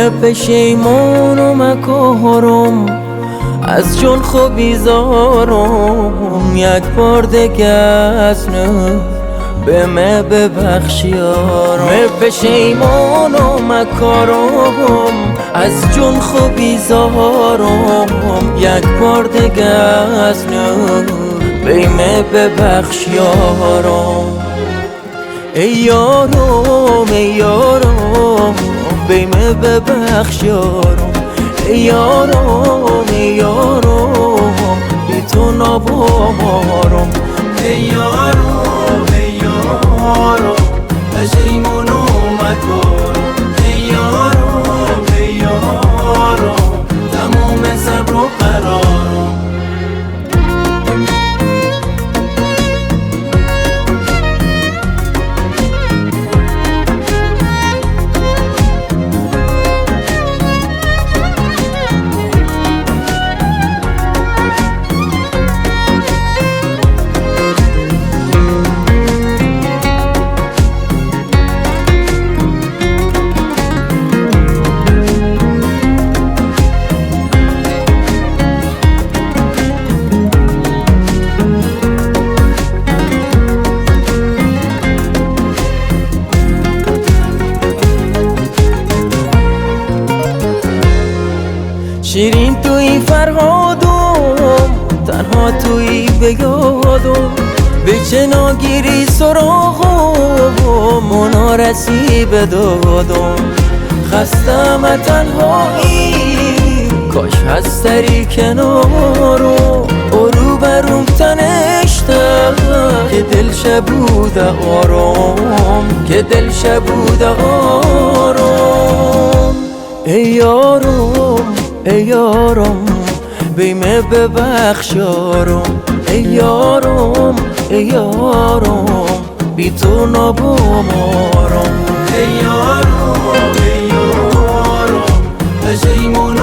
پشیمان و مکارم از جون خو بیزارم یک بار دیگه از نو به من ببخش یارم پشیمان و مکارم از جون خو بیزارم یک بار دیگه از نو به من ببخش یارم ای یارم ای یارم به من ببخش یارم ای یارم ای یارم بی تو نبارم ای یارم ای یارم پشیمون اومد بارم ای یارم ای یارم تموم صبر و قرارم شیرین توی فرهادم تنها توی بگادم به چه ناگیری سراغم اونا رسیب دادم خستم تنهایی کاش هستری کنارم برو بروم تنشتم که دل شبوده آرام که دل شبوده آرام ای یارم ای یارم بی من ببخش یارم ای یارم ای یارم بی تو نبامارم ای یارم ای یارم پشیمون